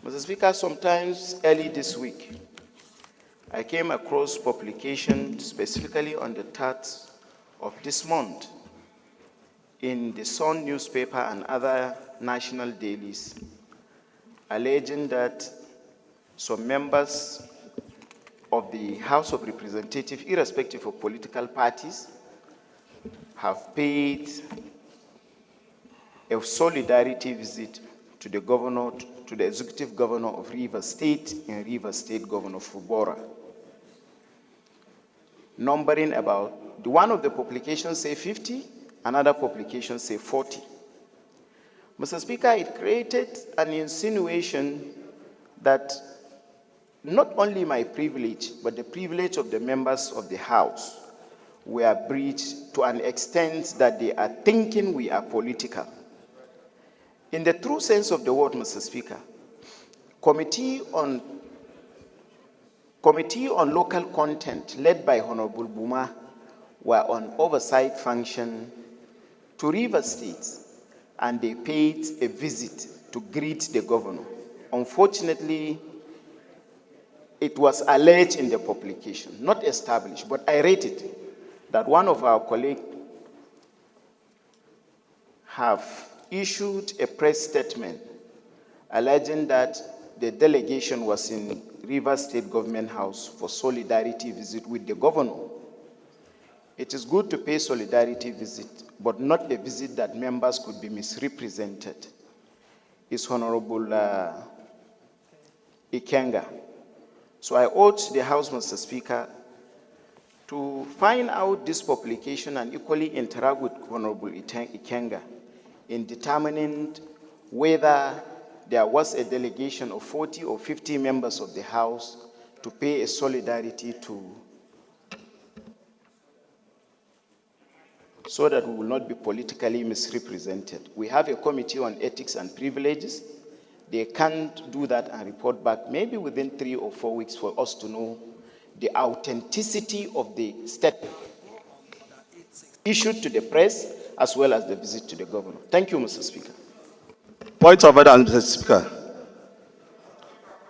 Mr. Speaker, sometimes early this week, I came across publication specifically on the 3rd of this month in the Sun newspaper and other national dailies, alleging that some members of the House of Representatives, irrespective of political parties, have paid a solidarity visit to the governor, to the executive governor of Rivers State in Rivers State, Governor Fubara, numbering about, one of the publications say 50, another publication say 40. Mr. Speaker, it created an insinuation that not only my privilege, but the privilege of the members of the House were breached to an extent that they are thinking we are political. In the true sense of the word, Mr. Speaker, Committee on Local Content, led by Honorable Buma, were on oversight function to Rivers State, and they paid a visit to greet the governor. Unfortunately, it was alleged in the publication, not established, but I read it, that one of our colleagues have issued a press statement alleging that the delegation was in Rivers State Government House for solidarity visit with the governor. It is good to pay solidarity visit, but not a visit that members could be misrepresented. It's Honorable Ikenga. So I urge the House, Mr. Speaker, to find out this publication and equally interact with Honorable Ikenga in determining whether there was a delegation of 40 or 50 members of the House to pay a solidarity to, so that we will not be politically misrepresented. We have a committee on ethics and privileges. They can't do that and report back maybe within 3 or 4 weeks for us to know the authenticity of the statement issued to the press as well as the visit to the governor. Thank you, Mr. Speaker. Point of order, Mr. Speaker.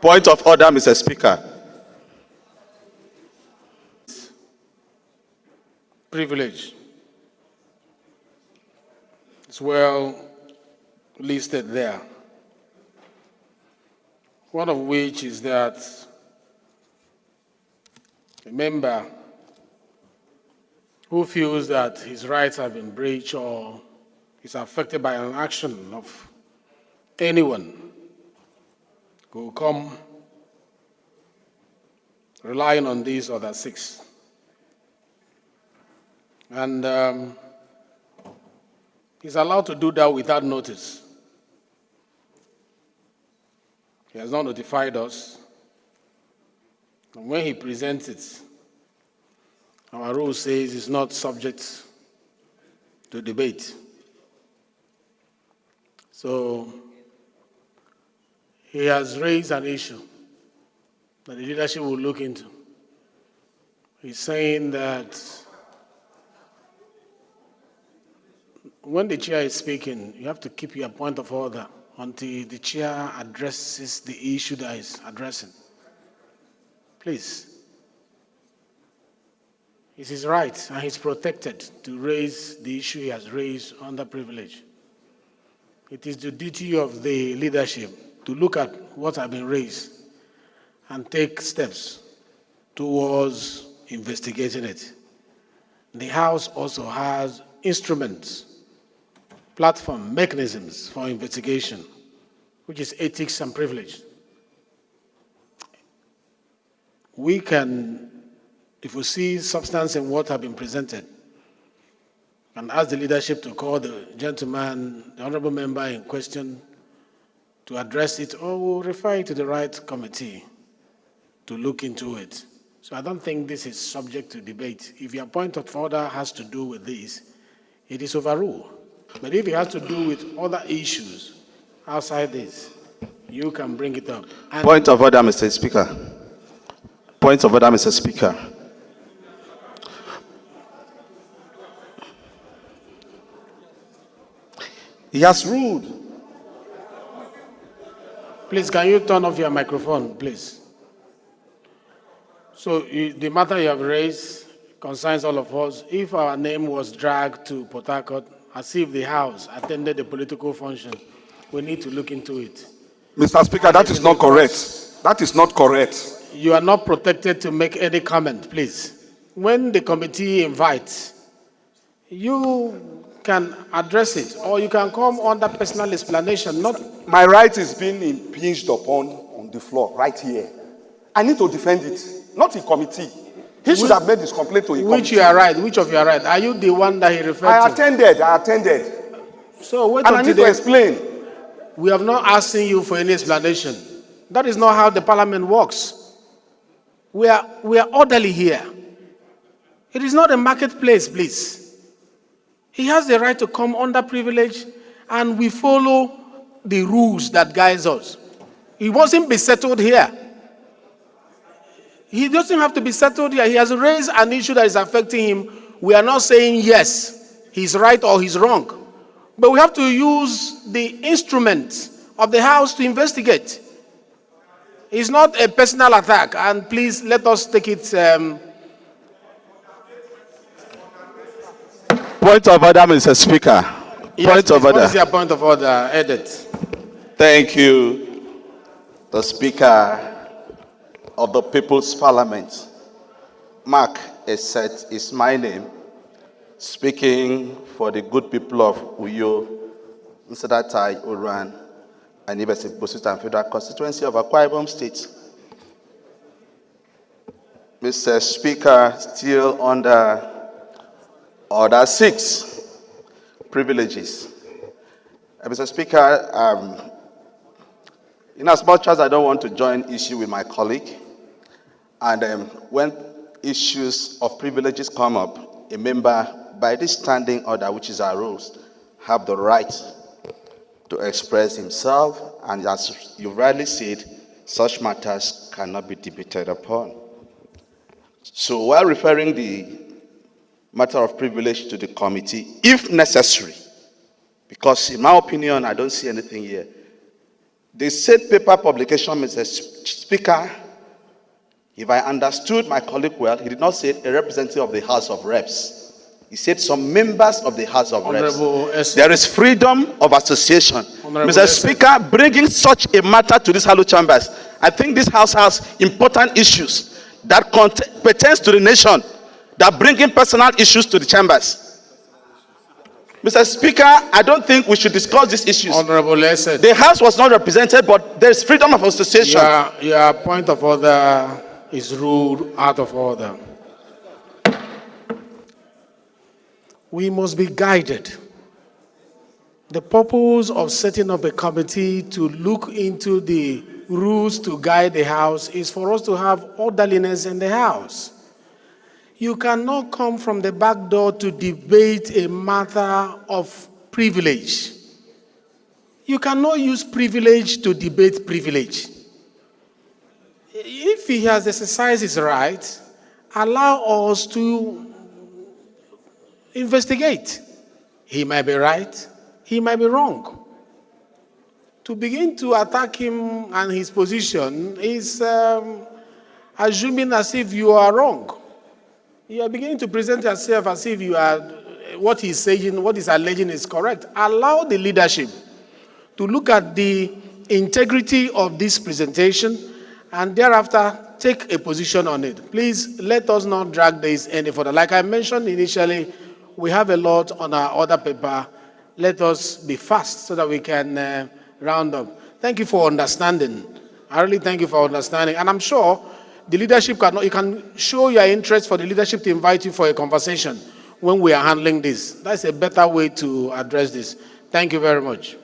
Point of order, Mr. Speaker. Privilege. It's well listed there. One of which is that a member who feels that his rights have been breached or is affected by an action of anyone will come relying on these other 6. And he's allowed to do that without notice. He has not notified us. And when he presents it, our rule says it's not subject to debate. So he has raised an issue that the leadership will look into. He's saying that when the chair is speaking, you have to keep your point of order until the chair addresses the issue that is addressing. Please. It's his right, and he's protected to raise the issue he has raised under privilege. It is the duty of the leadership to look at what has been raised and take steps towards investigating it. The House also has instruments, platform, mechanisms for investigation, which is ethics and privilege. We can, if we see substance in what has been presented, and ask the leadership to call the gentleman, the honorable member in question, to address it, or we'll refer it to the right committee to look into it. So I don't think this is subject to debate. If your point of order has to do with this, it is overruled. But if it has to do with other issues outside this, you can bring it up. And point of order, Mr. Speaker. Point of order, Mr. Speaker. He has ruled. Please, can you turn off your microphone, please? So the matter you have raised concerns all of us. If our name was dragged to Port Harcourt as if the House attended a political function, we need to look into it. Mr. Speaker, that is not correct. That is not correct. You are not protected to make any comment, please. When the committee invites, you can address it, or you can come under personal explanation. Not my right is being impinged upon on the floor, right here. I need to defend it, not in committee. He should have made his complaint to a committee. Which you are right, which of you are right? Are you the one that he referred I to? attended. So wait And I need to explain. We have not asked you for any explanation. That is not how the parliament works. We are orderly here. It is not a marketplace, please. He has the right to come under privilege, and we follow the rules that guide us. He wasn't be settled here. He doesn't have to be settled here. He has raised an issue that is affecting him. We are not saying yes, he's right or he's wrong. But we have to use the instrument of the House to investigate. It's not a personal attack, and please let us take it. Point of order, Mr. Speaker. Point of order. What is your point of order, Edit? Thank you, the Speaker of the People's Parliament. Mark Eset is my name, speaking for the good people of Uyo, Nsadatai, Uran, and Ibesi Bosuta and Federal Constituency of Akwa Ibom State. Mr. Speaker, still under Order 6, privileges. Mr. Speaker, in as much as I don't want to join issue with my colleague, and when issues of privileges come up, a member, by this standing order, which is our rules, have the right to express himself, and as you rightly said, such matters cannot be debated upon. So while referring the matter of privilege to the committee, if necessary, because in my opinion, I don't see anything here. The said paper publication, Mr. Speaker, if I understood my colleague well, he did not say a representative of the House of Reps. He said some members of the House of Reps. There is freedom of association. Mr. Speaker, bringing such a matter to this Hollow Chambers, I think this House has important issues that pertains to the nation, that bring in personal issues to the chambers. Mr. Speaker, I don't think we should discuss these issues. Honorable Esed. The House was not represented, but there is freedom of association. Your point of order is ruled out of order. We must be guided. The purpose of setting up a committee to look into the rules to guide the House is for us to have orderliness in the House. You cannot come from the back door to debate a matter of privilege. You cannot use privilege to debate privilege. If he has exercised his right, allow us to investigate. He might be right, he might be wrong. To begin to attack him and his position is assuming as if you are wrong. You are beginning to present yourself as if you are, what he's saying, what he's alleging is correct. Allow the leadership to look at the integrity of this presentation and thereafter take a position on it. Please let us not drag this any further. Like I mentioned initially, we have a lot on our order paper. Let us be fast so that we can round up. Thank you for understanding. I really thank you for understanding. And I'm sure the leadership you can show your interest for the leadership to invite you for a conversation when we are handling this. That's a better way to address this. Thank you very much.